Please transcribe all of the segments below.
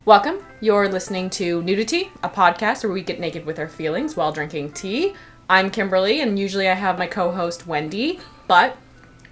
Welcome. You're listening to Nuditea, a podcast where we get naked with our feelings while drinking tea. I'm Kimberly, and usually I have my co-host Wendy, but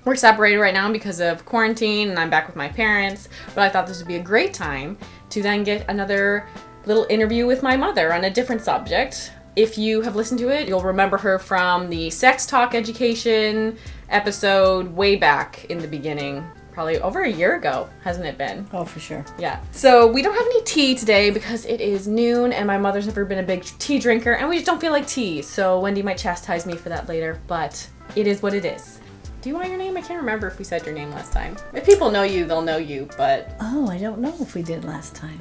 we're separated right now because of quarantine, and I'm back with my parents. But I thought this would be a great time to then get another little interview with my mother on a different subject. If you have listened to it, you'll remember her from the sex talk education episode way back in the beginning. Probably over a year ago, hasn't it been? Oh, for sure. Yeah. So we don't have any tea today because it is noon and my mother's never been a big tea drinker and we just don't feel like tea. So Wendy might chastise me for that later, but it is what it is. Do you want your name? I can't remember if we said your name last time. If people know you, they'll know you, but... Oh, I don't know if we did last time.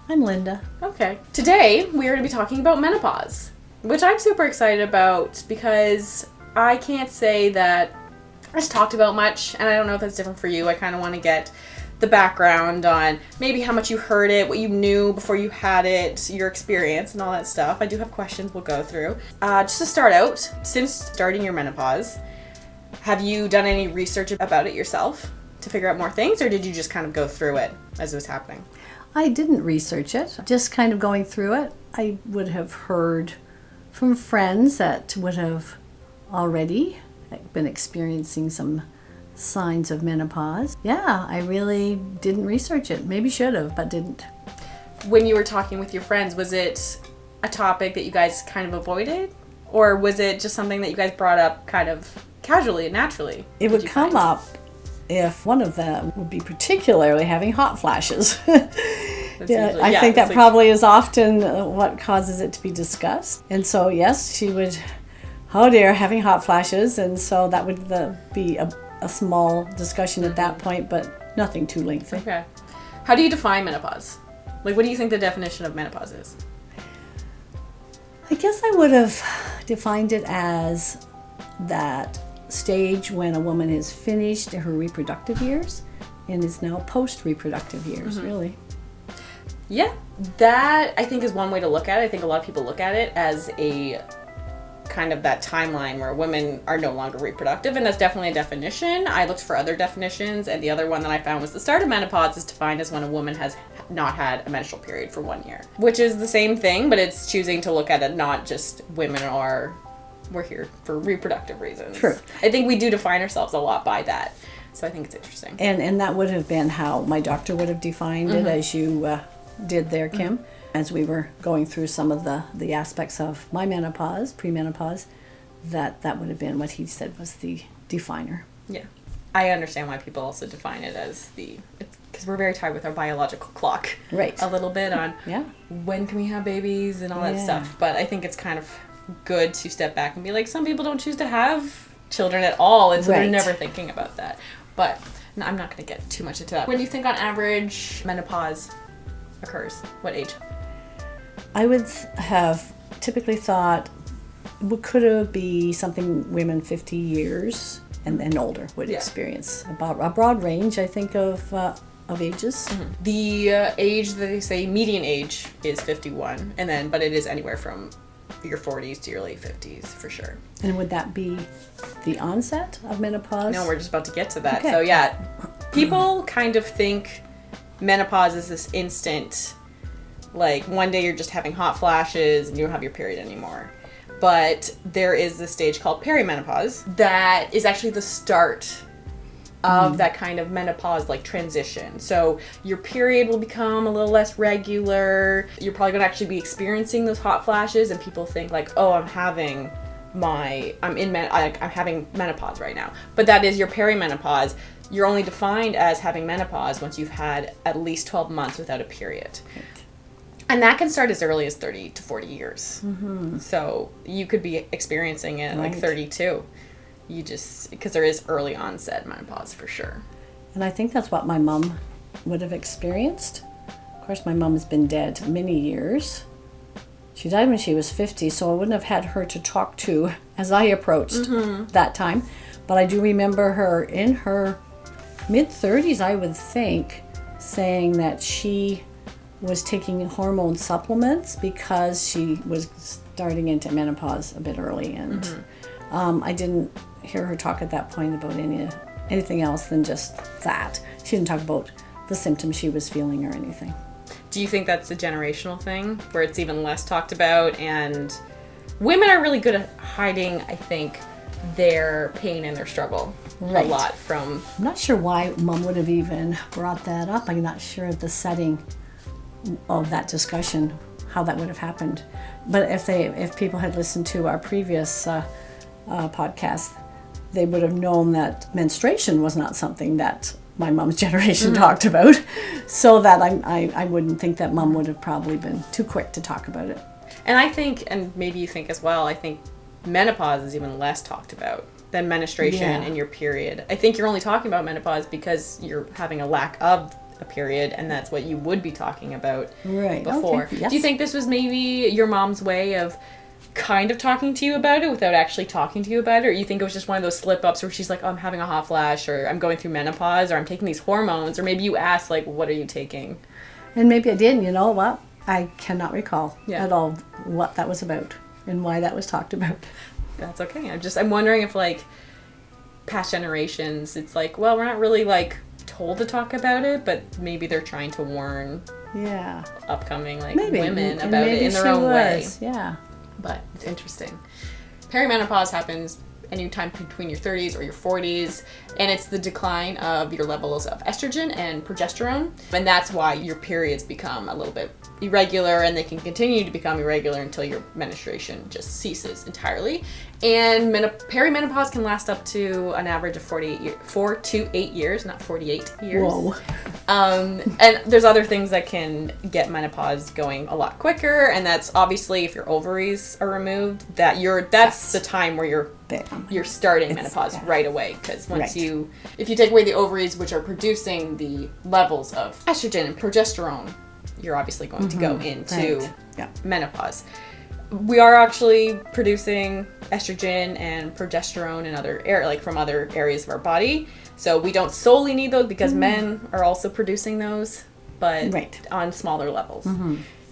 I'm Linda. Okay. Today, we are going to be talking about menopause, which I'm super excited about because I can't say that I just talked about much, and I don't know if that's different for you. I kind of want to get the background on maybe how much you heard it, what you knew before you had it, your experience, and all that stuff. I do have questions we'll go through. Just to start out, since starting your menopause, have you done any research about it yourself to figure out more things, or did you just kind of go through it as it was happening? I didn't research it, just kind of going through it. I would have heard from friends that would have already been experiencing some signs of menopause. Yeah, I really didn't research it. Maybe should have, but didn't. When you were talking with your friends, was it a topic that you guys kind of avoided? Or was it just something that you guys brought up kind of casually and naturally? It would come up if one of them would be particularly having hot flashes. I think that probably is often what causes it to be discussed. And so, yes, she would... Oh dear, having hot flashes, and so that would be a small discussion at that point, but nothing too lengthy. Okay. How do you define menopause? Like, what do you think the definition of menopause is? I guess I would have defined it as that stage when a woman has finished her reproductive years and is now post-reproductive years, really. Yeah, that I think is one way to look at it. I think a lot of people look at it as a kind of that timeline where women are no longer reproductive, and that's definitely a definition. I looked for other definitions, and the other one that I found was the start of menopause is defined as when a woman has not had a menstrual period for 1 year, which is the same thing, but it's choosing to look at it not just we're here for reproductive reasons. True. I think we do define ourselves a lot by that, so I think it's interesting. And that would have been how my doctor would have defined it, as you did there, Kim. As we were going through some of the aspects of my menopause, premenopause, that would have been what he said was the definer. Yeah. I understand why people also define it as because we're very tied with our biological clock. Right. A little bit on when can we have babies and all that stuff. But I think it's kind of good to step back and be like, some people don't choose to have children at all, and so they're never thinking about that. But no, I'm not going to get too much into that. When do you think on average menopause occurs? What age? I would have typically thought could it be something women 50 years and older would experience. About a broad range, I think, of ages. Mm-hmm. The age that they say median age is 51, but it is anywhere from your 40s to your late 50s for sure. And would that be the onset of menopause? No, we're just about to get to that. Okay. So yeah, people kind of think menopause is this instant, like one day you're just having hot flashes and you don't have your period anymore. But there is this stage called perimenopause that is actually the start of that kind of menopause like transition. So your period will become a little less regular. You're probably going to actually be experiencing those hot flashes, and people think like, oh, I'm having menopause right now. But that is your perimenopause. You're only defined as having menopause once you've had at least 12 months without a period. Right. And that can start as early as 30 to 40 years. Mm-hmm. So you could be experiencing it at like 32. Because there is early onset menopause for sure. And I think that's what my mom would have experienced. Of course, my mom has been dead many years. She died when she was 50, so I wouldn't have had her to talk to as I approached that time. But I do remember her in her mid-30s, I would think, saying that she was taking hormone supplements because she was starting into menopause a bit early, and I didn't hear her talk at that point about anything else than just that. She didn't talk about the symptoms she was feeling or anything. Do you think that's a generational thing where it's even less talked about? And women are really good at hiding, I think, their pain and their struggle a lot from... I'm not sure why Mom would have even brought that up. I'm not sure of the setting of that discussion, how that would have happened. But if people had listened to our previous podcast, they would have known that menstruation was not something that my mom's generation talked about. So that I wouldn't think that Mom would have probably been too quick to talk about it. And I think, and maybe you think as well, I think menopause is even less talked about than menstruation and your period. I think you're only talking about menopause because you're having a lack of a period, and that's what you would be talking about before. Okay. Yes. Do you think this was maybe your mom's way of kind of talking to you about it without actually talking to you about it? Or you think it was just one of those slip-ups where she's like, oh, I'm having a hot flash, or I'm going through menopause, or I'm taking these hormones, or maybe you asked, like, what are you taking? And maybe I did, you know what? I cannot recall at all what that was about and why that was talked about. That's okay. I'm wondering if, like, past generations, it's like, well, we're not really, like, told to talk about it, but maybe they're trying to warn upcoming, like, women about it in their own way. Yeah. But it's interesting. Perimenopause happens anytime between your 30s or your 40s, and it's the decline of your levels of estrogen and progesterone, and that's why your periods become a little bit irregular, and they can continue to become irregular until your menstruation just ceases entirely. And perimenopause can last up to an average of 4 to 8 years, not 48 years. Whoa. And there's other things that can get menopause going a lot quicker, and that's obviously if your ovaries are removed, that's the time where you're starting menopause right away, because once if you take away the ovaries, which are producing the levels of estrogen and progesterone, you're obviously going to go into menopause. We are actually producing estrogen and progesterone and from other areas of our body. So we don't solely need those because men are also producing those, but on smaller levels.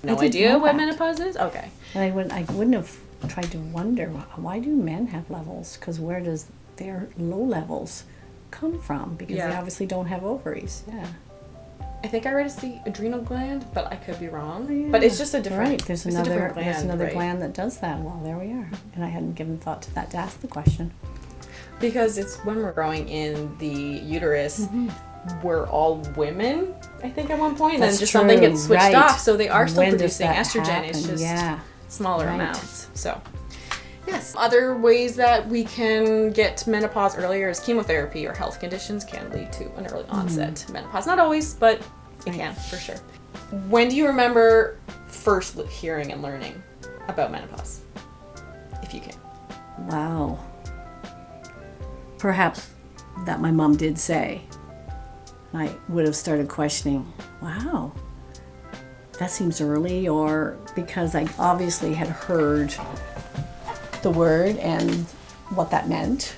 No idea what menopause is? Okay. And I wouldn't have tried to wonder, why do men have levels? Because where does their low levels come from? Because they obviously don't have ovaries. Yeah. I think I read it's the adrenal gland, but I could be wrong. Oh, yeah. But it's just a different There's another gland that does that. Well, there we are. And I hadn't given thought to that to ask the question. Because it's when we're growing in the uterus, we're all women, I think, at one point. And then just something gets switched off. So they are still producing estrogen. Happen? It's just smaller amounts. So, yes. Other ways that we can get menopause earlier is chemotherapy or health conditions can lead to an early onset menopause. Not always, but it can, for sure. When do you remember first hearing and learning about menopause? If you can. Wow. Perhaps that my mom did say. I would have started questioning, wow, that seems early, or because I obviously had heard the word and what that meant.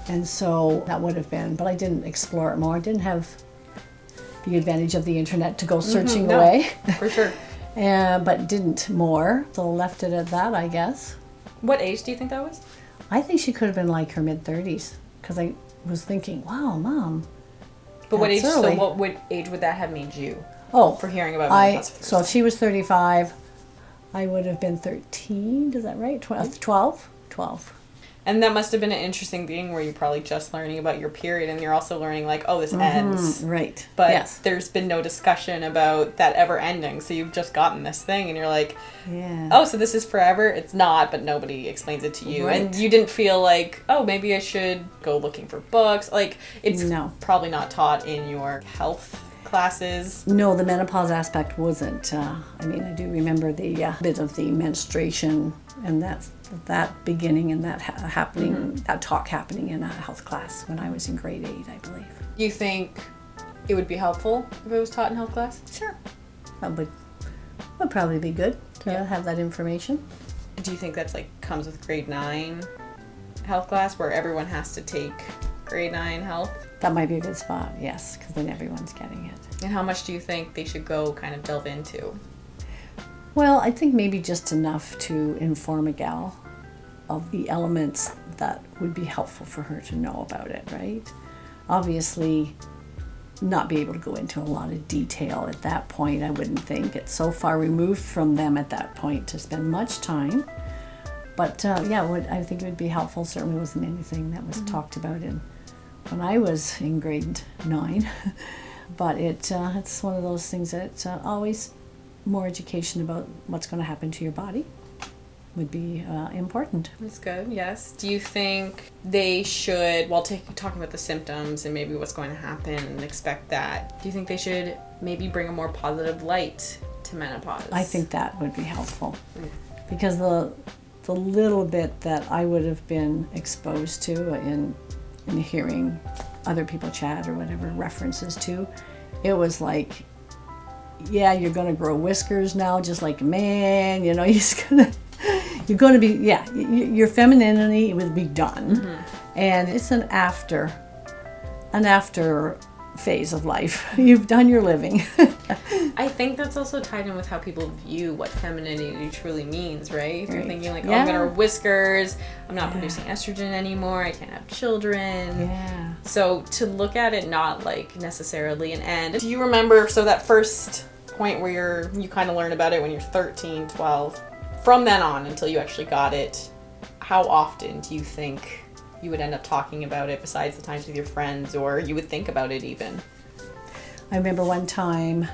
And so that would have been, but I didn't explore it more. I didn't have the advantage of the internet to go searching away. For sure. But didn't more. So left it at that, I guess. What age do you think that was? I think she could have been like her mid-30s, because I was thinking, wow, Mom. But what age? Early. So what age would that have made you? For hearing about menopause. So if she was 35, I would have been 13. Is that right? 12. And that must have been an interesting thing where you're probably just learning about your period, and you're also learning like, oh, this ends. Right. But there's been no discussion about that ever ending. So you've just gotten this thing and you're like, oh, so this is forever? It's not, but nobody explains it to you. Right. And you didn't feel like, oh, maybe I should go looking for books. Like, it's probably not taught in your health classes. No, the menopause aspect wasn't. I do remember the bit of the menstruation and that beginning and that happening, that talk happening in a health class when I was in grade 8, I believe. Do you think it would be helpful if it was taught in health class? Sure. That would probably be good to have that information. Do you think that's comes with grade 9 health class where everyone has to take grade 9 health? That might be a good spot, yes, because then everyone's getting it. And how much do you think they should go kind of delve into? Well, I think maybe just enough to inform a gal of the elements that would be helpful for her to know about it, right? Obviously, not be able to go into a lot of detail at that point. I wouldn't think it's so far removed from them at that point to spend much time. But I think it would be helpful. Certainly wasn't anything that was talked about when I was in grade 9. But it's one of those things that always more education about what's going to happen to your body would be important. That's good, yes. Do you think they should, while talking about the symptoms and maybe what's going to happen and expect that, do you think they should maybe bring a more positive light to menopause? I think that would be helpful. Because the little bit that I would have been exposed to in hearing other people chat or whatever references to, it was like, yeah, you're going to grow whiskers now just like a man, you're going to be, your femininity will be done. And it's an after phase of life. You've done your living. I think that's also tied in with how people view what femininity truly means, right? If you're thinking like, I'm going to grow whiskers, I'm not producing estrogen anymore, I can't have children. Yeah. So to look at it not like necessarily an end. Do you remember, so that first point where you kind of learn about it when you're 13, 12, from then on until you actually got it, how often do you think you would end up talking about it besides the times with your friends, or you would think about it even? I remember one time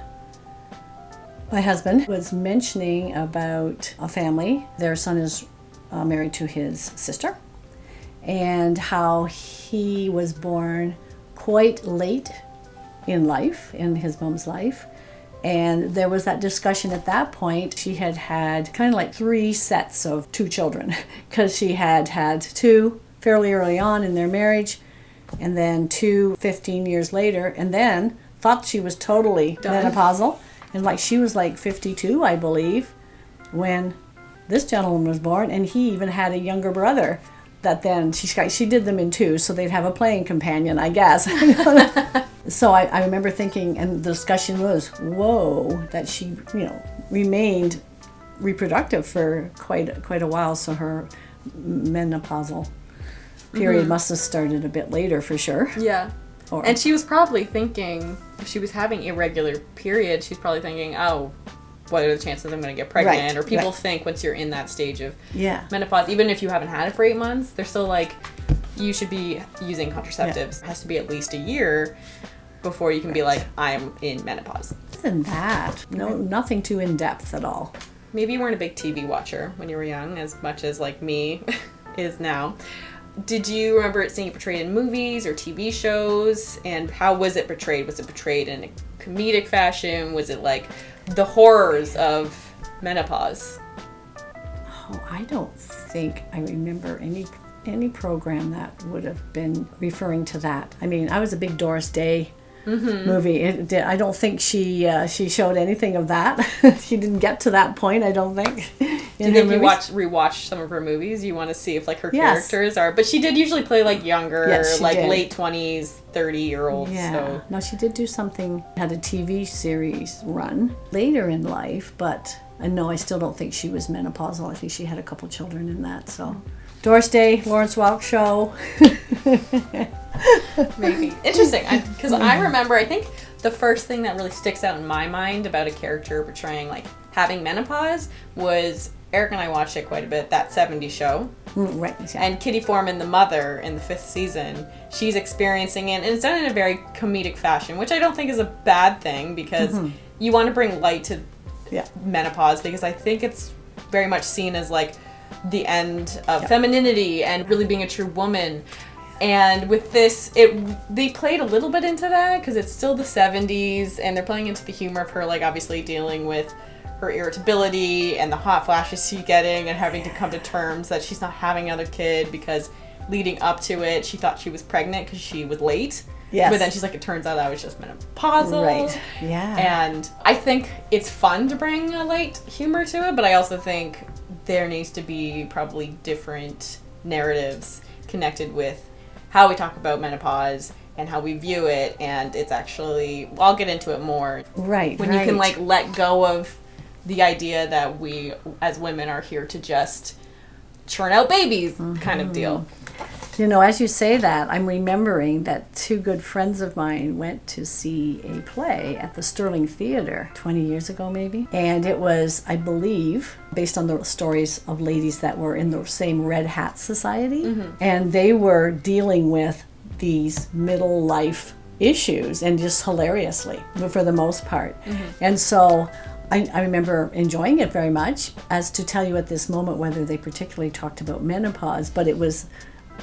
my husband was mentioning about a family. Their son is married to his sister, and how he was born quite late in life, in his mom's life. And there was that discussion at that point. She had kind of like 3 sets of 2 children, because she had 2 fairly early on in their marriage, and then 2 15 years later, and then thought she was totally menopausal. And like she was like 52, I believe, when this gentleman was born, and he even had a younger brother that then she did them in 2, so they'd have a playing companion, I guess. So I remember thinking, and the discussion was, whoa, that she, remained reproductive for quite a while, so her menopausal period must have started a bit later for sure. Yeah. And she was probably thinking, if she was having irregular periods, she's probably thinking, oh, what are the chances I'm going to get pregnant? Right, or people think once you're in that stage of Yeah. menopause, even if you haven't had it for 8 months, they're still like, you should be using contraceptives. Yeah. It has to be at least a year before you can be like, I'm in menopause. Other than that, nothing too in-depth at all. Maybe you weren't a big TV watcher when you were young, as much as like me is now. Did you remember seeing it portrayed in movies or TV shows? And how was it portrayed? Was it portrayed in a comedic fashion? Was it like the horrors of menopause? Oh, I don't think I remember any program that would have been referring to that. I mean, I was a big Doris Day movie. I don't think she showed anything of that. She didn't get to that point, I don't think. Do you think you rewatch some of her movies? You want to see if like her characters are, but she did usually play like younger, like did. Late 20s, 30-year-olds. Yeah. So. No, she did do something, had a TV series run later in life, but no, I still don't think she was menopausal. I think she had a couple children in that, so. Doris Day, Lawrence Welk show. Maybe. Interesting, because I remember, I think the first thing that really sticks out in my mind about a character portraying like having menopause was, Eric and I watched it quite a bit, that 70s show. Right. Yeah. And Kitty Foreman, the mother, in the 5th season, she's experiencing it, and it's done in a very comedic fashion, which I don't think is a bad thing, because you want to bring light to menopause, because I think it's very much seen as like the end of femininity and really being a true woman. And with this, they played a little bit into that, because it's still the 70s, and they're playing into the humor of her, like, obviously dealing with her irritability and the hot flashes she's getting and having to come to terms that she's not having another kid, because leading up to it, she thought she was pregnant because she was late. Yes. But then she's like, it turns out I was just menopausal. Right. Yeah. And I think it's fun to bring a light humor to it, but I also think there needs to be probably different narratives connected with how we talk about menopause and how we view it, and it's actually, I'll get into it more. Right. When you can like let go of the idea that we as women are here to just churn out babies kind of deal. You know, as you say that, I'm remembering that two good friends of mine went to see a play at the Sterling Theatre 20 years ago, maybe. And it was, I believe, based on the stories of ladies that were in the same Red Hat Society. And they were dealing with these middle life issues, and just hilariously, for the most part. And so I remember enjoying it very much. As to tell you at this moment whether they particularly talked about menopause, but it was,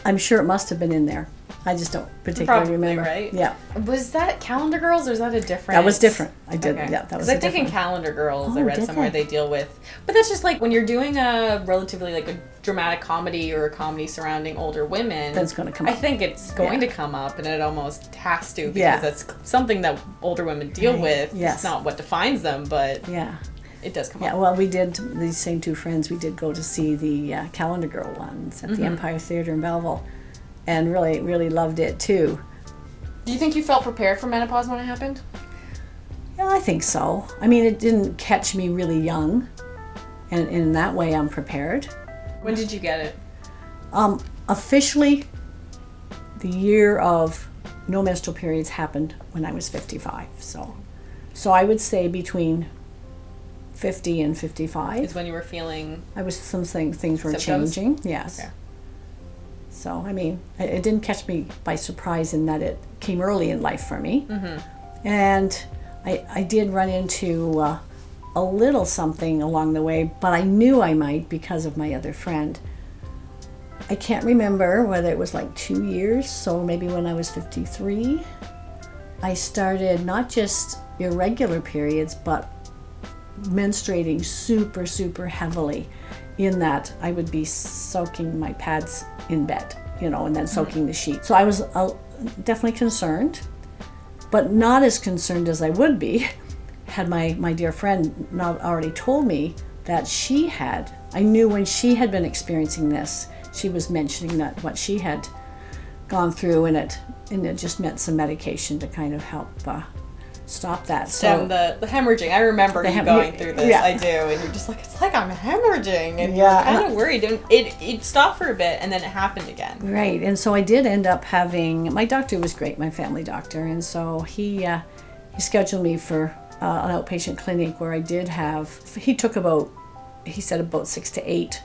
I'm sure it must have been in there. I just don't particularly remember. Right? Yeah. Was that Calendar Girls, or is that a different? That was different. I did. Okay. Yeah, that was Because I different. think in Calendar Girls, I Oh, read did somewhere they? they deal with, but that's just like when you're doing a relatively like a dramatic comedy or a comedy surrounding older women. That's going to come I up. think it's going Yeah. to come up, and it almost has to, because Yeah. that's something that older women deal Right. with. Yes. It's not what defines them, but Yeah. it does come Yeah, up. well, we did, these same two friends, we did go to see the Calendar Girl ones at the Empire Theatre in Belleville, and really, really loved it too. Do you think you felt prepared for menopause when it happened? Yeah, I think so. I mean, it didn't catch me really young, and in that way I'm prepared. When did you get it? Officially, the year of no menstrual periods happened when I was 55, so I would say between 50 and 55. Is when you were feeling... I was, things were Symptoms? changing, yes. Okay. So, I mean, it didn't catch me by surprise in that it came early in life for me. And I did run into a little something along the way, but I knew I might because of my other friend. I can't remember whether it was like 2 years, so maybe when I was 53, I started not just irregular periods, but menstruating super, super heavily, in that I would be soaking my pads in bed, you know, and then soaking the sheet. So I was definitely concerned, but not as concerned as I would be had my dear friend not already told me that she had. I knew when she had been experiencing this, she was mentioning that what she had gone through, and it just meant some medication to kind of help stop that. Stem the hemorrhaging. I remember you going through this. yeah. I do, and you're just like, it's like I'm hemorrhaging, and Yeah. you're kind of worried. And it stopped for a bit, and then it happened again. Right, and so I did end up having, my doctor was great, my family doctor, and so he scheduled me for an outpatient clinic where I did have, he said about 6 to 8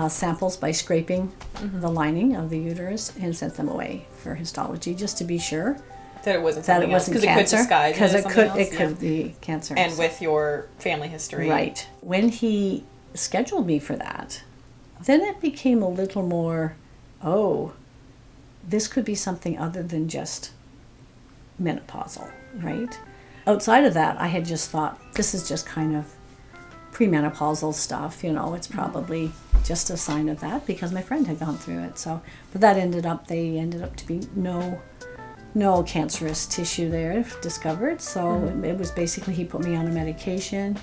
samples by scraping the lining of the uterus and sent them away for histology, just to be sure That it wasn't that something it wasn't else, cancer. it could disguise Because it as something else. could be cancer. And with your family history. Right. When he scheduled me for that, then it became a little more, oh, this could be something other than just menopausal, right? Outside of that, I had just thought, this is just kind of premenopausal stuff, you know, it's probably just a sign of that, because my friend had gone through it. So, but they ended up to be no cancerous tissue there discovered. So it was basically, he put me on a medication.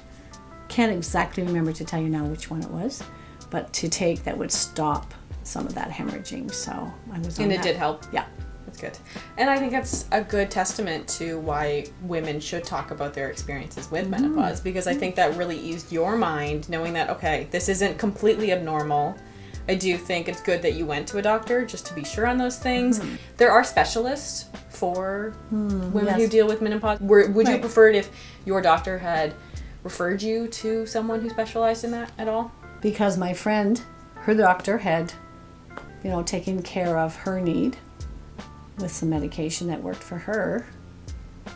Can't exactly remember to tell you now which one it was, but to take that would stop some of that hemorrhaging. So I was on And that. it did help. Yeah. That's good. And I think that's a good testament to why women should talk about their experiences with menopause, because I think that really eased your mind, knowing that, okay, this isn't completely abnormal. I do think it's good that you went to a doctor just to be sure on those things. There are specialists for women yes. who deal with menopause. Would you Right. prefer it if your doctor had referred you to someone who specialized in that at all? Because my friend, her doctor had, you know, taken care of her need with some medication that worked for her.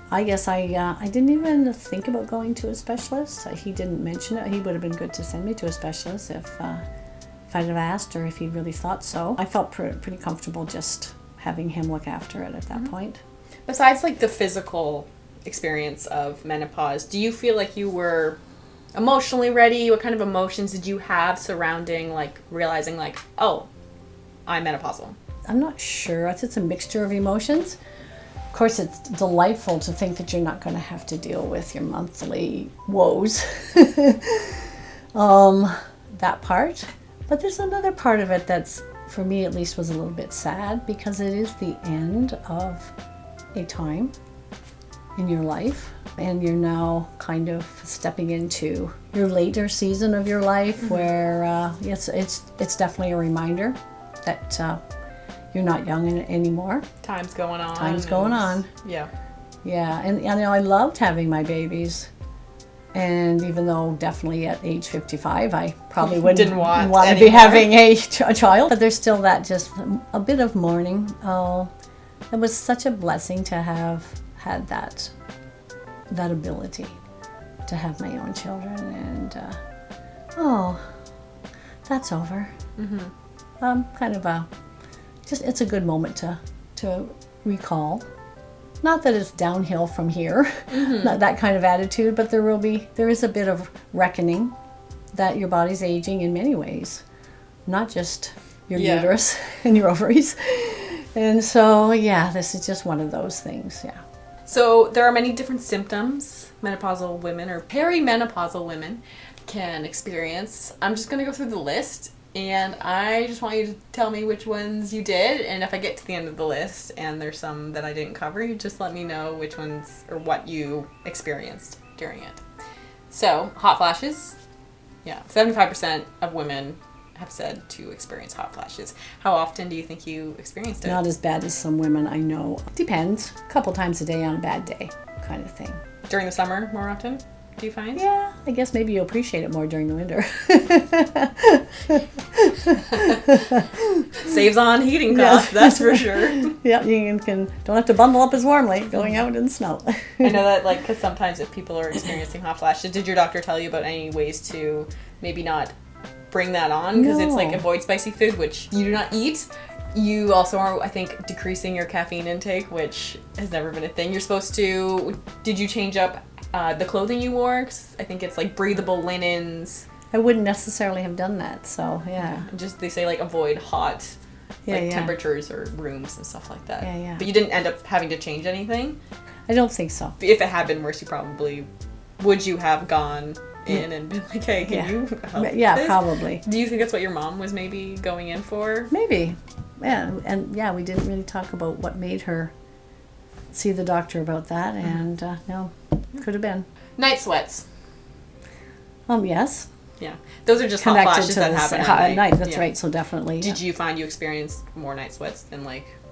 I guess I didn't even think about going to a specialist. He didn't mention it. He would have been good to send me to a specialist if I'd have asked, or if he really thought so. I felt pretty comfortable just having him look after it at that point. Besides, like, the physical experience of menopause, do you feel like you were emotionally ready? What kind of emotions did you have surrounding, like, realizing, like, oh, I'm menopausal? I'm not sure. It's a mixture of emotions. Of course, it's delightful to think that you're not going to have to deal with your monthly woes. That part. But there's another part of it that's, for me at least, was a little bit sad, because it is the end of a time in your life, and you're now kind of stepping into your later season of your life, where it's definitely a reminder that you're not young anymore. Time's going on. Time's going on. Yeah. Yeah, and I loved having my babies. And even though definitely at age 55, I probably wouldn't want to be having a child. But there's still that just a bit of mourning. Oh, it was such a blessing to have had that ability to have my own children. And, that's over. Kind of it's a good moment to recall. Not that it's downhill from here, not that kind of attitude, but there is a bit of reckoning that your body's aging in many ways, not just your uterus and your ovaries. And so, this is just one of those things, So there are many different symptoms menopausal women or perimenopausal women can experience. I'm just going to go through the list. And I just want you to tell me which ones you did, and if I get to the end of the list and there's some that I didn't cover, you just let me know which ones or what you experienced during it. So, hot flashes. 75% of women have said to experience hot flashes. How often do you think you experienced it? Not as bad as some women I know. Depends. A couple times a day on a bad day kind of thing. During the summer more often? Do you find? Yeah, I guess maybe you appreciate it more during the winter. Saves on heating costs, that's for sure. Yeah, you don't have to bundle up as warmly going out in the snow. I know that, because sometimes if people are experiencing hot flashes, did your doctor tell you about any ways to maybe not bring that on? Because it's avoid spicy food, which you do not eat. You also are, I think, decreasing your caffeine intake, which has never been a thing. You're supposed to. Did you change up the clothing you wore? 'Cause I think it's breathable linens. I wouldn't necessarily have done that, so Just they say avoid hot temperatures or rooms and stuff like that. Yeah. But you didn't end up having to change anything? I don't think so. If it had been worse, would you have gone in and been like, hey, can you help this? Probably. Do you think that's what your mom was maybe going in for? Maybe. Yeah, and we didn't really talk about what made her see the doctor about that, and no, could have been. Night sweats. Yes. Yeah, those are just hot flashes that happen at night. That's right. So definitely. Did you find you experienced more night sweats than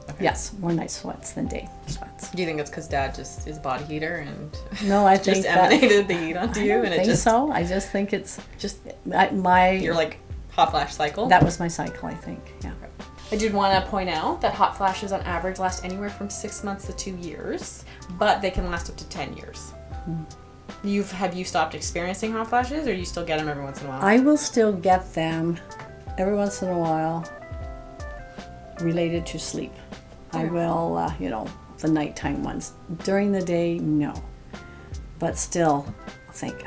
Okay. Yes, more night sweats than day sweats. Do you think it's because Dad just is a body heater and no, I think just emanated the heat onto you? I think so. I just think it's just your hot flash cycle. That was my cycle, I think. Yeah. I did want to point out that hot flashes on average last anywhere from 6 months to 2 years, but they can last up to 10 years. Have you stopped experiencing hot flashes, or do you still get them every once in a while? I will still get them every once in a while related to sleep. I will, the nighttime ones. During the day, no. But still, I think,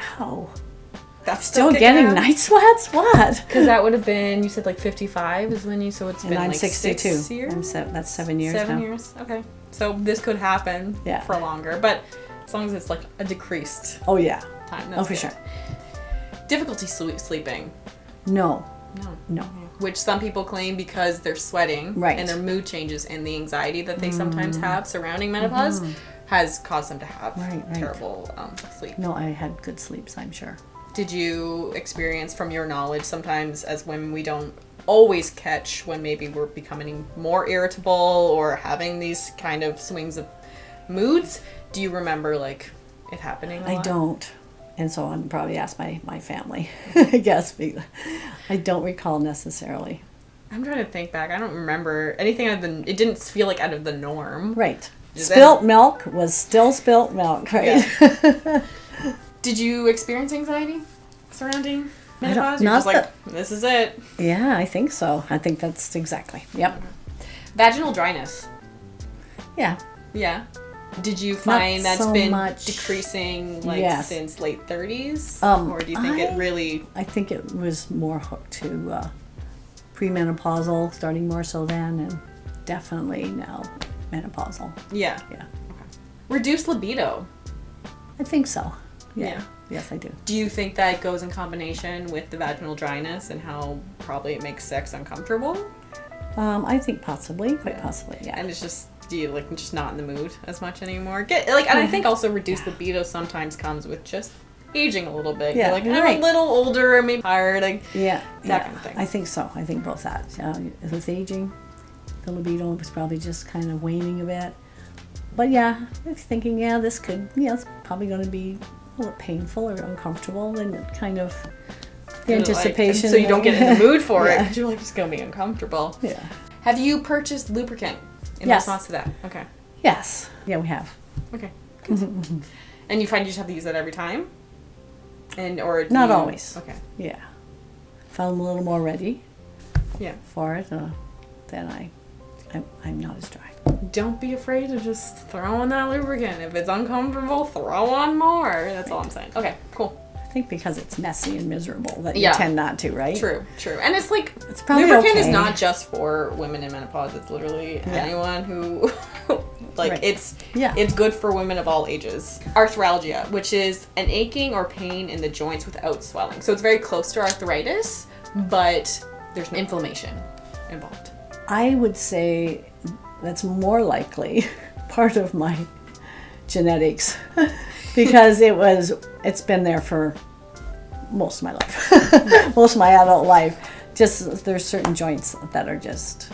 that's still getting night sweats? What? Because that would have been, you said 55 is when you, so it's been I'm 62. 6 years? That's 7 years now. 7 years, okay. So this could happen for longer, but as long as it's a decreased time. That's for sure. Difficulty sleeping? No. Which some people claim because they're sweating and their mood changes and the anxiety that they sometimes have surrounding menopause has caused them to have terrible sleep. No, I had good sleeps, I'm sure. Did you experience, from your knowledge, sometimes as women we don't always catch when maybe we're becoming more irritable or having these kind of swings of moods? Do you remember it happening a lot? I don't. And so I'm probably asked my family, I guess. I don't recall necessarily. I'm trying to think back. I don't remember anything it didn't feel out of the norm. Right. Spilt milk was still spilt milk, right? Yeah. Did you experience anxiety surrounding menopause? You're just this is it. Yeah, I think so. I think that's exactly. Yep. Vaginal dryness. Yeah. Yeah. Did you find that's so been much decreasing since late 30s? Or do you think it really... I think it was more hooked to premenopausal, starting more so then, and definitely now menopausal. Yeah. Yeah. Okay. Reduced libido. I think so. Yeah. Yes, I do. Do you think that goes in combination with the vaginal dryness and how probably it makes sex uncomfortable? I think possibly, quite possibly, yeah. And it's just... Do you just not in the mood as much anymore? And I think also reduced libido sometimes comes with just aging a little bit. Yeah, You're I'm a little older, maybe tired. That kind of thing. I think so. I think both that. With aging, The libido was probably just kind of waning a bit. But yeah, I was thinking, yeah, this could, it's probably going to be a little painful or uncomfortable, and it kind of, the anticipation. So you don't get in the mood for it, Yeah. because you're like, it's going to be uncomfortable. Yeah. Have you purchased lubricant in Yes. response to that? Okay. Yes. Yeah, we have. Okay. And you find you just have to use that every time? Or Not always. Okay. Yeah. Found I'm a little more ready Yeah. for it, then I'm not as dry. Don't be afraid to just throw on that lubricant. If it's uncomfortable, throw on more. That's all I'm saying. Okay, cool. I think because it's messy and miserable that you Yeah. tend not to, right? True. And it's like, It's probably lubricant is okay. not just for women in menopause. It's literally anyone who, like, Right. it's good for women of all ages. Arthralgia, which is an aching or pain in the joints without swelling. So it's very close to arthritis, but there's no inflammation involved. I would say that's more likely part of my genetics because it's been there for most of my life, most of my adult life. Just there's certain joints that are just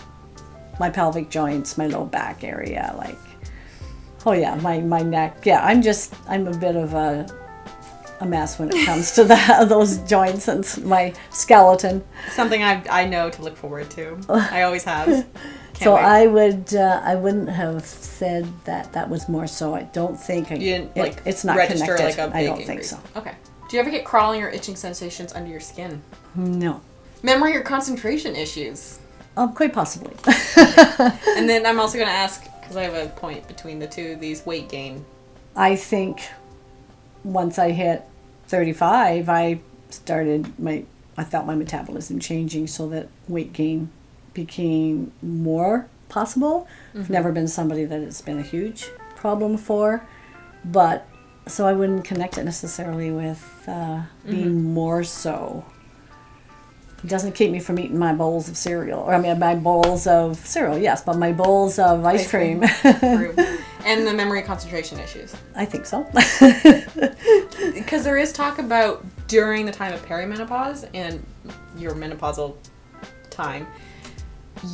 my pelvic joints, my low back area, like, oh yeah, my neck. Yeah, I'm a bit of a mess when it comes to those joints and my skeleton. Something I know to look forward to. I always have. Can't So wait. I wouldn't have said that was more so. I don't think You didn't like it's not register connected. like a big I don't think increase. so. Okay. Do you ever get crawling or itching sensations under your skin? No. Memory or concentration issues? Quite possibly. And then I'm also going to ask, because I have a point between the two, these weight gain. I think once I hit 35, I felt my metabolism changing so that weight gain became more possible. I've never been somebody that it's been a huge problem for, but so I wouldn't connect it necessarily with being more so. It doesn't keep me from eating my bowls of cereal. My bowls of cereal, yes, but my bowls of ice cream. True. And the memory concentration issues. I think so. Because there is talk about during the time of perimenopause and your menopausal time,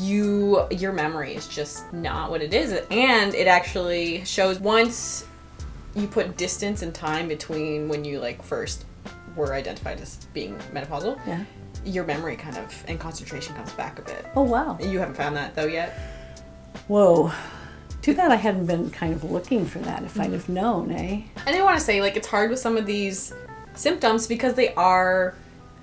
your memory is just not what it is. And it actually shows once you put distance and time between when you first were identified as being menopausal. Yeah. Your memory kind of and concentration comes back a bit. Oh, wow. You haven't found that though yet? Whoa. Too bad I hadn't been kind of looking for that if I'd have known, eh? And I want to say, it's hard with some of these symptoms because they are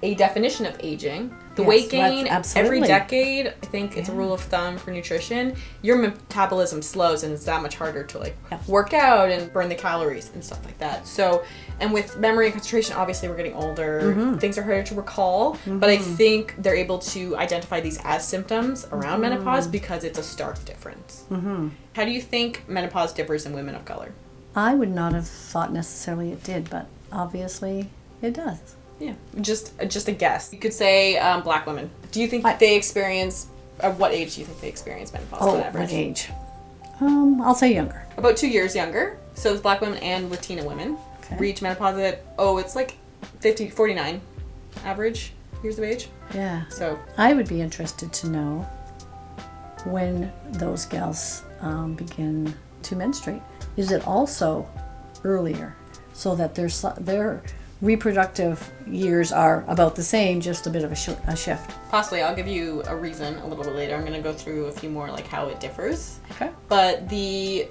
a definition of aging. The Yes, weight gain, that's every absolutely. decade, I think it's a rule of thumb for nutrition, your metabolism slows and it's that much harder to work out and burn the calories and stuff like that. So, and with memory and concentration, obviously we're getting older, things are harder to recall, but I think they're able to identify these as symptoms around menopause because it's a stark difference. How do you think menopause differs in women of color? I would not have thought necessarily it did, but obviously it does. Yeah, just a guess. You could say black women. Do you think they experience, at what age do you think they experience menopause on average? What age? I'll say younger. About 2 years younger. So it's black women and Latina women reach menopause at, it's 49 average years of age. Yeah. So I would be interested to know when those gals begin to menstruate. Is it also earlier so that their reproductive years are about the same, just a bit of a shift? possibly I'll give you a reason a little bit later. I'm going to go through a few more how it differs. Okay. But the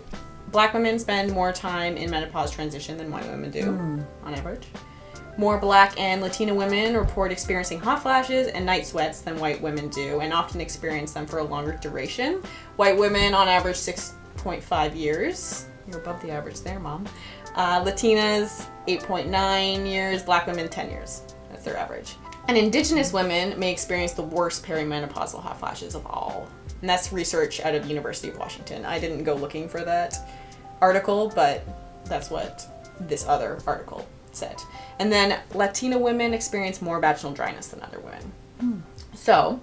black women spend more time in menopause transition than white women do on average. More black and Latina women report experiencing hot flashes and night sweats than white women do, and often experience them for a longer duration. White women on average 6.5 years. You're above the average there, Mom. Latinas 8.9 years, black women 10 years. That's their average. And indigenous women may experience the worst perimenopausal hot flashes of all. And that's research out of University of Washington. I didn't go looking for that article, but that's what this other article said. And then Latina women experience more vaginal dryness than other women. So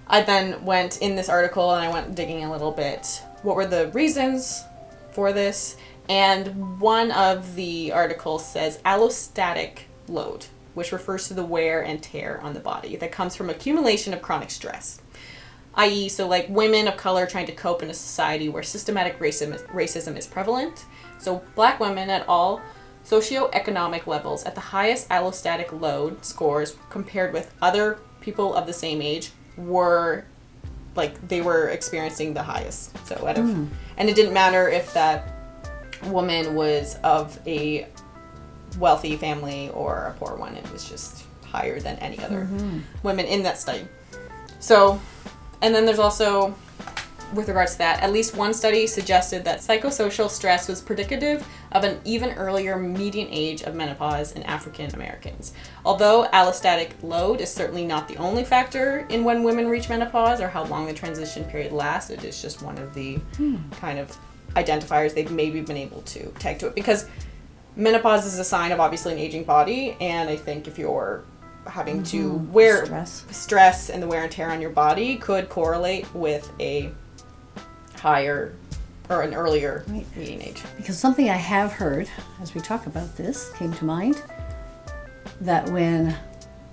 I then went in this article and I went digging a little bit. What were the reasons for this? And one of the articles says allostatic load, which refers to the wear and tear on the body that comes from accumulation of chronic stress. i.e., so like women of color trying to cope in a society where systematic racism is prevalent. So black women at all socioeconomic levels at the highest allostatic load scores compared with other people of the same age were like they were experiencing the highest. So and it didn't matter if that woman was of a wealthy family or a poor one. It was just higher than any other women in that study. So, and then there's also, with regards to that, at least one study suggested that psychosocial stress was predicative of an even earlier median age of menopause in African Americans. Although allostatic load is certainly not the only factor in when women reach menopause or how long the transition period lasts, it is just one of the kind of identifiers they've maybe been able to tag to it. Because menopause is a sign of obviously an aging body, and I think if you're having to wear stress and the wear and tear on your body could correlate with a higher or an earlier median age. Because something I have heard as we talk about this came to mind, that when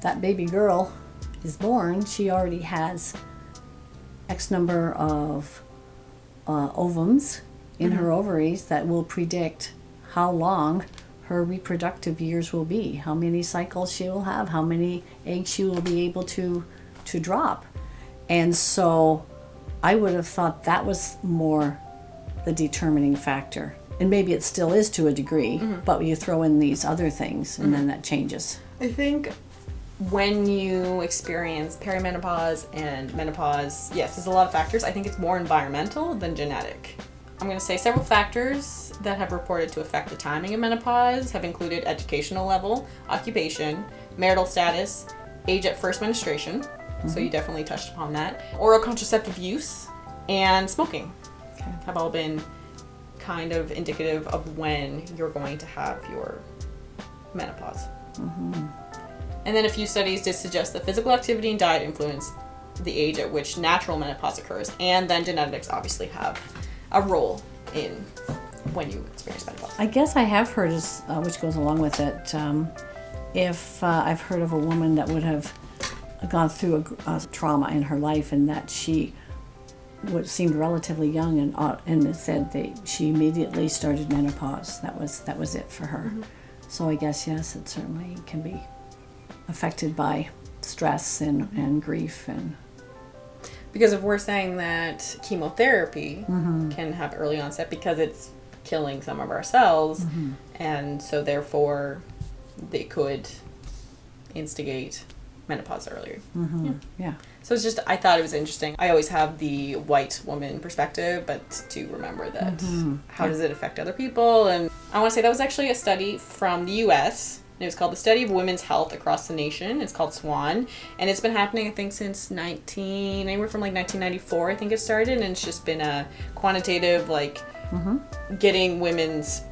that baby girl is born, she already has X number of ovums in her ovaries that will predict how long her reproductive years will be, how many cycles she will have, how many eggs she will be able to drop. And so I would have thought that was more the determining factor. And maybe it still is to a degree, but you throw in these other things and then that changes. I think when you experience perimenopause and menopause, yes, there's a lot of factors. I think it's more environmental than genetic. I'm going to say several factors that have reported to affect the timing of menopause have included educational level, occupation, marital status, age at first menstruation, so you definitely touched upon that, oral contraceptive use, and smoking have all been kind of indicative of when you're going to have your menopause. And then a few studies did suggest that physical activity and diet influence the age at which natural menopause occurs, and then genetics obviously have a role in when you experience menopause. I guess I have heard, which goes along with it, if I've heard of a woman that would have gone through a trauma in her life and that she seemed relatively young and it said she immediately started menopause. That was it for her. So I guess, yes, it certainly can be affected by stress and grief and... Because if we're saying that chemotherapy can have early onset because it's killing some of our cells, and so therefore they could instigate menopause earlier. Yeah. So it's just, I thought it was interesting. I always have the white woman perspective, but to remember that how does it affect other people? And I want to say that was actually a study from the US. It was called the Study of Women's Health Across the Nation. It's called SWAN. And it's been happening, I think, since anywhere from like 1994, I think it started. And it's just been a quantitative, like, getting women's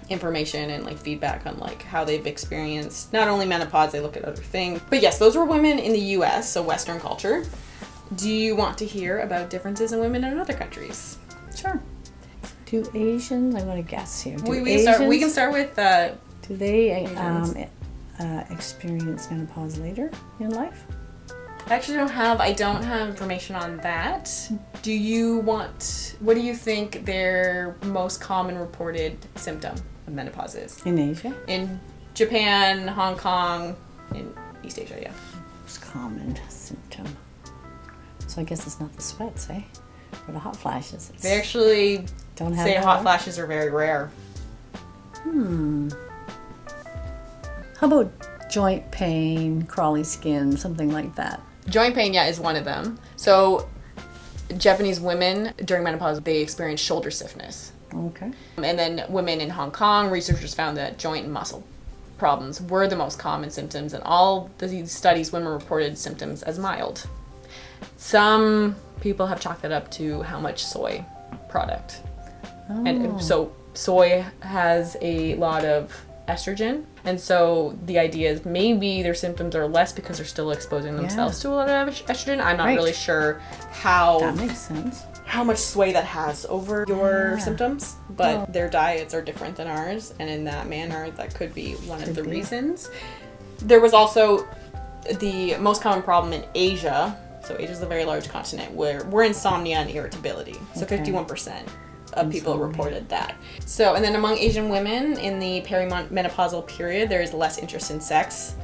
information and like feedback on like how they've experienced not only menopause, they look at other things. But yes, those were women in the US, so Western culture. Do you want to hear about differences in women in other countries? Sure. Do Asians, I'm going to guess here. We can start with... do they experience menopause later in life? I don't have information on that. What do you think their most common reported symptom of menopause is? In Asia? In Japan, Hong Kong, in East Asia, yeah. Most common symptom. So I guess it's not the sweats, eh? Or the hot flashes. They actually don't have say hot flashes are very rare. How about joint pain, crawly skin, something like that? Joint pain, yeah, is one of them. So Japanese women during menopause, they experience shoulder stiffness. Okay. And then women in Hong Kong, researchers found that joint and muscle problems were the most common symptoms. In all these studies, women reported symptoms as mild. Some people have chalked that up to how much soy product. And so soy has a lot of estrogen, and so the idea is maybe their symptoms are less because they're still exposing themselves to a lot of estrogen. I'm not really sure how that makes sense, how much sway that has over your symptoms, but their diets are different than ours, and in that manner that could be one of the reasons. There was also the most common problem in Asia So Asia is a very large continent where we're insomnia and irritability. So Okay. 51% of people Insomnia. reported that. So, and then among Asian women in the perimenopausal period, there is less interest in sex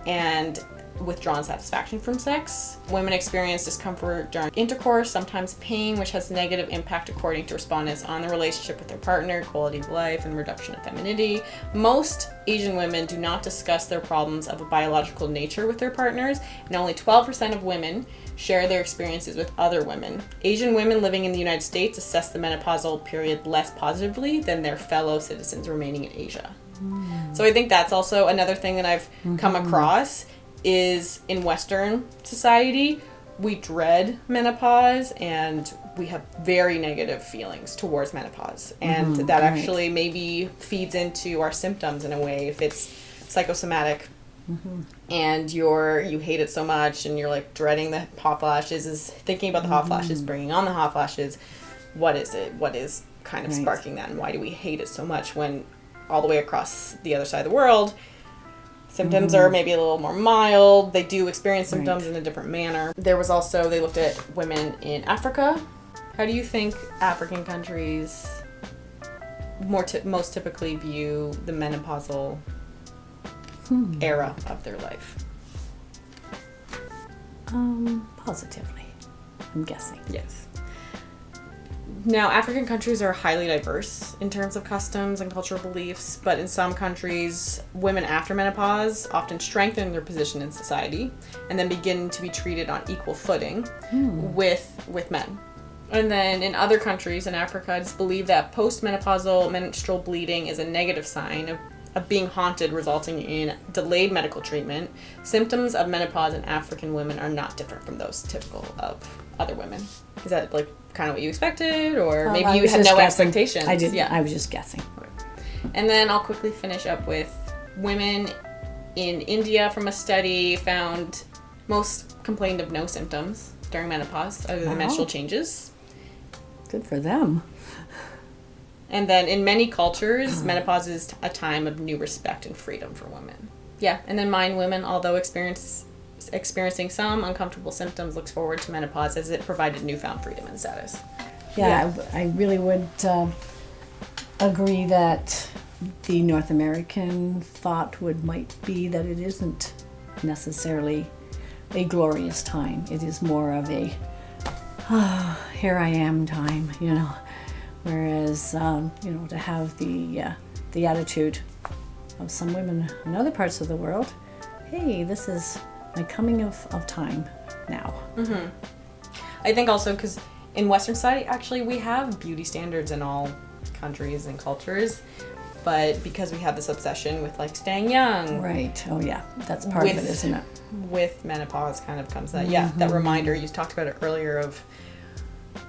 and withdrawn satisfaction from sex. Women experience discomfort during intercourse, sometimes pain, which has negative impact according to respondents on the relationship with their partner, quality of life, and reduction of femininity. Most Asian women do not discuss their problems of a biological nature with their partners, and only 12% of women share their experiences with other women. Asian women living in the United States assess the menopausal period less positively than their fellow citizens remaining in Asia. So I think that's also another thing that I've come across is in Western society, we dread menopause and we have very negative feelings towards menopause. And that actually maybe feeds into our symptoms in a way if it's psychosomatic and you hate it so much and you're like dreading the hot flashes, is thinking about the hot flashes, bringing on the hot flashes. What is it? What is kind of sparking that? And why do we hate it so much when all the way across the other side of the world, symptoms are maybe a little more mild. They do experience symptoms in a different manner. There was also, they looked at women in Africa. How do you think African countries most typically view the menopausal era of their life? Positively, I'm guessing. Yes. Now, African countries are highly diverse in terms of customs and cultural beliefs, but in some countries, women after menopause often strengthen their position in society and then begin to be treated on equal footing with men. And then in other countries in Africa, it's believed that postmenopausal menstrual bleeding is a negative sign of being haunted, resulting in delayed medical treatment. Symptoms of menopause in African women are not different from those typical of other women. Is that like kind of what you expected, or maybe you had no expectations? I didn't. Yeah. I was just guessing. And then I'll quickly finish up with women in India from a study found most complained of no symptoms during menopause other than menstrual changes. Good for them. And then in many cultures, menopause is a time of new respect and freedom for women. Yeah, and then Mayan women, although experiencing some uncomfortable symptoms, looks forward to menopause as it provided newfound freedom and status. Yeah. I really would agree that the North American thought might be that it isn't necessarily a glorious time. It is more of a, here I am time, Whereas, to have the attitude of some women in other parts of the world, hey, this is my coming of time now. I think also because in Western society, actually, we have beauty standards in all countries and cultures, but because we have this obsession with like staying young. Right. Oh yeah, that's part of it, isn't it? With menopause kind of comes that, that reminder. You talked about it earlier of,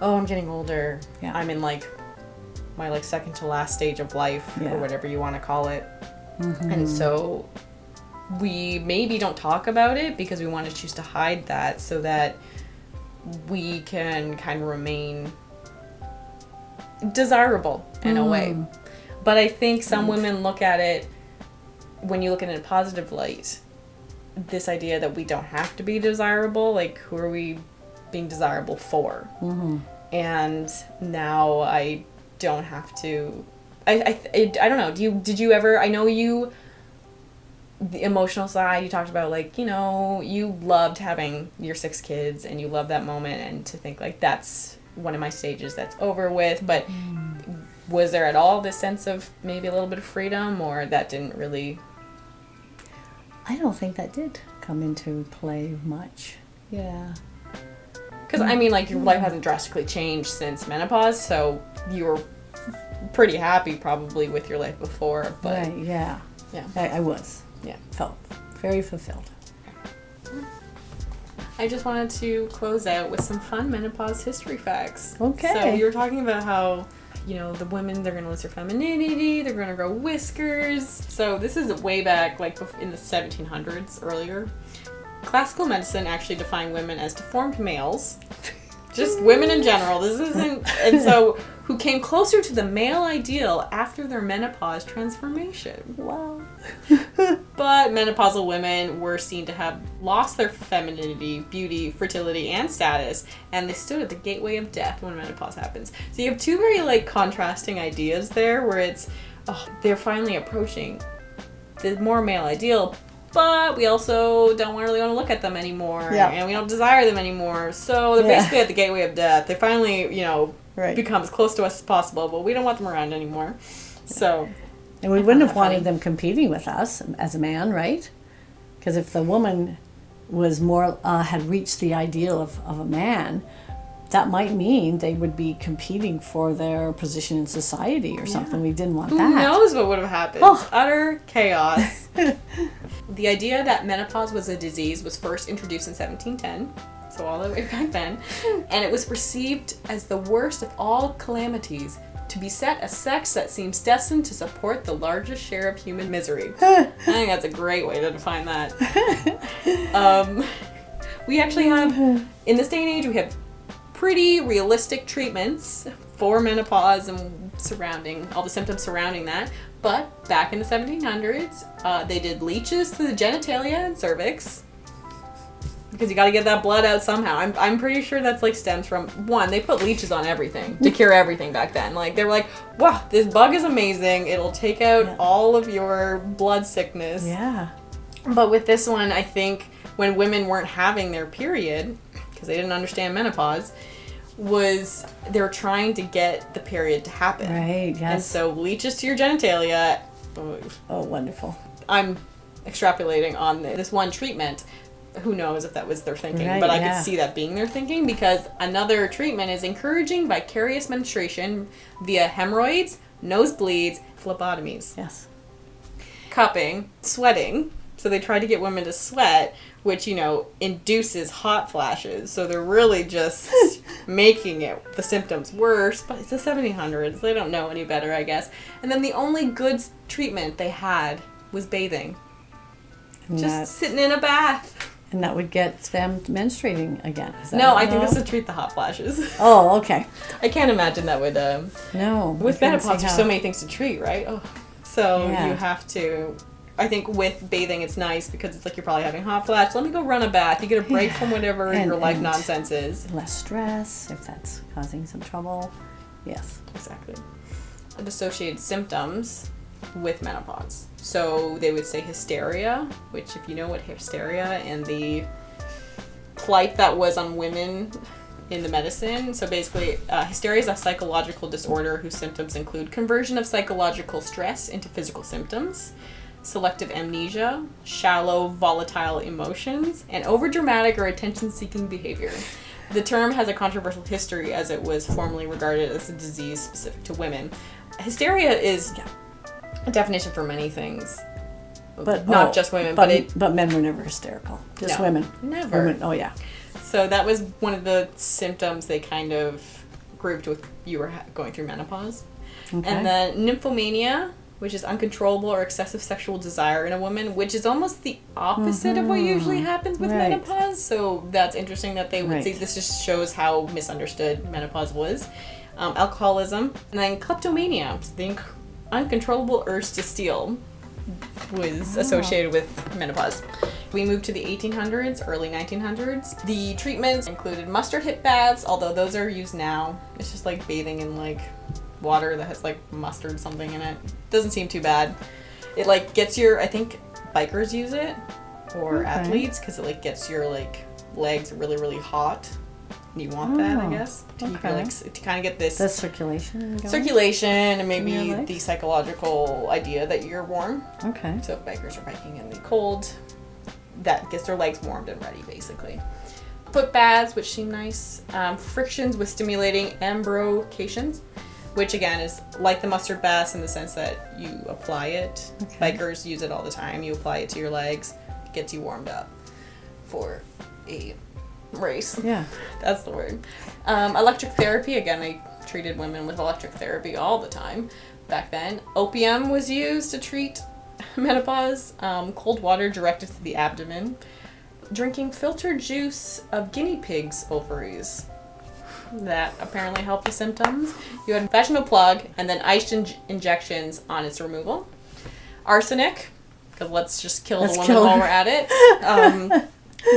oh, I'm getting older. Yeah. I'm in like my like second to last stage of life or whatever you want to call it. And so we maybe don't talk about it because we want to choose to hide that so that we can kind of remain desirable in a way. But I think some women look at it, when you look at it in a positive light, this idea that we don't have to be desirable, like who are we being desirable for? And now I don't have to. I don't know. Did you ever? I know you. The emotional side, you talked about like you loved having your 6 kids and you love that moment, and to think like that's one of my stages that's over with. But was there at all this sense of maybe a little bit of freedom, or that didn't really? I don't think that did come into play much. Yeah. Because I mean, like your life hasn't drastically changed since menopause, so you were pretty happy probably with your life before. But right, yeah. I was. Yeah. Felt very fulfilled. I just wanted to close out with some fun menopause history facts. Okay. So you were talking about how, the women, they're going to lose their femininity, they're going to grow whiskers. So this is way back, like in the 1700s, earlier. Classical medicine actually defined women as deformed males. Just women in general. This isn't... And so who came closer to the male ideal after their menopause transformation. Wow. But menopausal women were seen to have lost their femininity, beauty, fertility, and status, and they stood at the gateway of death when menopause happens. So you have two very, like, contrasting ideas there, where it's, oh, they're finally approaching the more male ideal, but we also don't really want to look at them anymore, and we don't desire them anymore. So they're basically at the gateway of death. They finally, become as close to us as possible, but we don't want them around anymore. So... And we wouldn't have wanted them competing with us as a man, right? Because if the woman was more, had reached the ideal of a man, that might mean they would be competing for their position in society or something. We didn't want that. Who knows what would have happened? Oh. Utter chaos. The idea that menopause was a disease was first introduced in 1710. So all the way back then. And it was perceived as the worst of all calamities, to beset a sex that seems destined to support the largest share of human misery. I think that's a great way to define that. We actually have, in this day and age, we have pretty realistic treatments for menopause and surrounding, all the symptoms surrounding that. But back in the 1700s, they did leeches to the genitalia and cervix, because you got to get that blood out somehow. I'm pretty sure that's like stems from, one, they put leeches on everything to cure everything back then. Like, they were like, wow, this bug is amazing. It'll take out all of your blood sickness. Yeah. But with this one, I think when women weren't having their period, because they didn't understand menopause, was they're trying to get the period to happen. Right, yes. And so leeches to your genitalia. Oh, wonderful. I'm extrapolating on this one treatment. Who knows if that was their thinking, right, but I could see that being their thinking, because another treatment is encouraging vicarious menstruation via hemorrhoids, nosebleeds, phlebotomies. Yes. Cupping, sweating. So they try to get women to sweat, which, induces hot flashes. So they're really just making the symptoms worse, but it's the 1700s. They don't know any better, I guess. And then the only good treatment they had was bathing. Just sitting in a bath. And that would get them menstruating again. No, I think this would treat the hot flashes. Oh, okay. I can't imagine that would... No. With menopause, there's so many things to treat, right? Oh, so you have to... I think with bathing, it's nice because it's like you're probably having hot flashes. Let me go run a bath. You get a break from whatever your life nonsense is. Less stress, if that's causing some trouble. Yes. Exactly. And associated symptoms with menopause. So they would say hysteria, which, if you know what hysteria and the plight that was on women in the medicine. So basically, hysteria is a psychological disorder whose symptoms include conversion of psychological stress into physical symptoms, selective amnesia, shallow, volatile emotions, and overdramatic or attention-seeking behavior. The term has a controversial history, as it was formerly regarded as a disease specific to women. Hysteria is a definition for many things, but not just women. But men were never hysterical. Just women. Never. Women. Oh yeah. So that was one of the symptoms they kind of grouped with you were going through menopause. Okay. And then nymphomania, which is uncontrollable or excessive sexual desire in a woman, which is almost the opposite of what usually happens with menopause. So that's interesting that they would say this just shows how misunderstood menopause was. Alcoholism, and then kleptomania, the uncontrollable urge to steal, was associated with menopause. We moved to the 1800s, early 1900s. The treatments included mustard hip baths, although those are used now. It's just like bathing in like water that has like mustard something in it. Doesn't seem too bad. It like gets your, I think bikers use it, or athletes, because it like gets your like legs really, really hot. You want that, I guess. You feel like to kind of get this the circulation and maybe the psychological idea that you're warm. Okay. So if bikers are biking in the cold, that gets their legs warmed and ready, basically. Foot baths, which seem nice. Frictions with stimulating embrocations, which again is like the mustard baths in the sense that you apply it. Bikers use it all the time. You apply it to your legs. It gets you warmed up for a race. Yeah. That's the word. Electric therapy. Again, they treated women with electric therapy all the time back then. Opium was used to treat menopause. Cold water directed to the abdomen. Drinking filtered juice of guinea pigs' ovaries. that apparently helped the symptoms. You had vaginal plug and then ice injections on its removal. Arsenic, because let's just kill the woman while we're at it.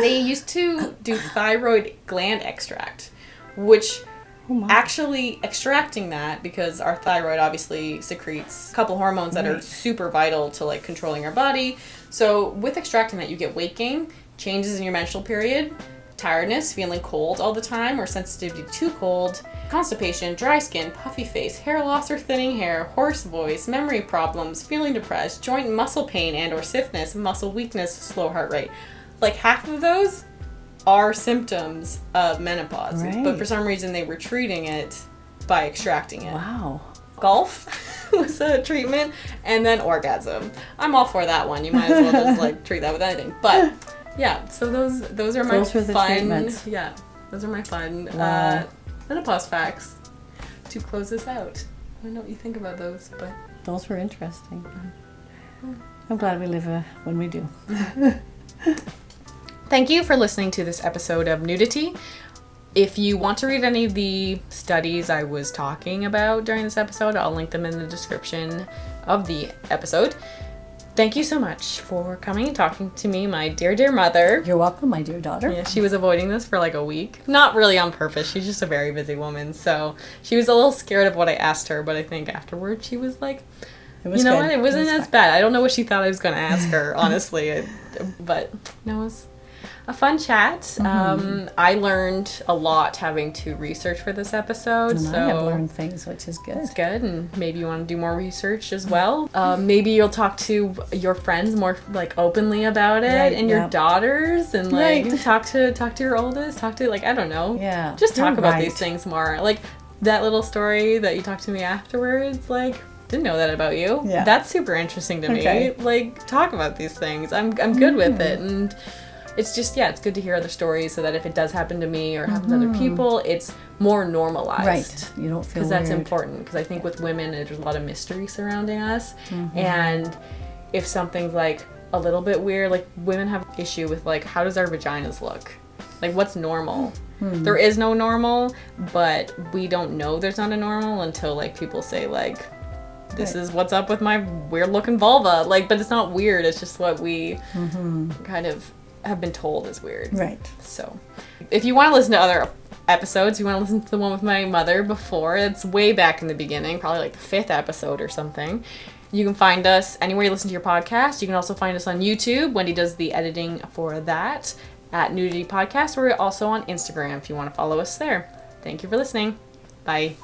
They used to do thyroid gland extract, which actually extracting that, because our thyroid obviously secretes a couple hormones that are super vital to like controlling our body. So with extracting that, you get weight gain, changes in your menstrual period, tiredness, feeling cold all the time or sensitivity to cold, constipation, dry skin, puffy face, hair loss or thinning hair, hoarse voice, memory problems, feeling depressed, joint and muscle pain and or stiffness, muscle weakness, slow heart rate. Like half of those are symptoms of menopause, but for some reason they were treating it by extracting it. Wow. Golf was a treatment, and then orgasm. I'm all for that one. You might as well just like treat that with anything. But yeah, so those are my fun treatments. Yeah, those are my fun menopause facts to close this out. I don't know what you think about those, but those were interesting. I'm glad we live when we do. Thank you for listening to this episode of Nudity. If you want to read any of the studies I was talking about during this episode, I'll link them in the description of the episode. Thank you so much for coming and talking to me, my dear, dear mother. You're welcome, my dear daughter. Yeah, she was avoiding this for like a week. Not really on purpose. She's just a very busy woman. So she was a little scared of what I asked her, but I think afterwards she was like, you know what? It wasn't as bad. I don't know what she thought I was going to ask her, honestly. But no, it was a fun chat. I learned a lot having to research for this episode. And so I have learned things, which is good. It's good, and maybe you want to do more research as well. Maybe you'll talk to your friends more like openly about it, and your daughters, and like talk to your oldest. Talk to like I don't know. Yeah, just talk about these things more. Like that little story that you talked to me afterwards. Like didn't know that about you. Yeah, that's super interesting to me. Like talk about these things. I'm good with it, and it's just, it's good to hear other stories so that if it does happen to me or happen to other people, it's more normalized. Right. You don't feel because that's important. Because I think with women, there's a lot of mystery surrounding us. And if something's like a little bit weird, like women have issue with like, how does our vaginas look? Like what's normal? There is no normal, but we don't know there's not a normal until like people say like, this is what's up with my weird looking vulva. Like, but it's not weird. It's just what we kind of have been told is weird. Right. So if you want to listen to other episodes, you want to listen to the one with my mother before, it's way back in the beginning, probably like the 5th episode or something. You can find us anywhere you listen to your podcast. You can also find us on YouTube. Wendy does the editing for that at Nudity Podcast. We're also on Instagram if you want to follow us there. Thank you for listening. Bye.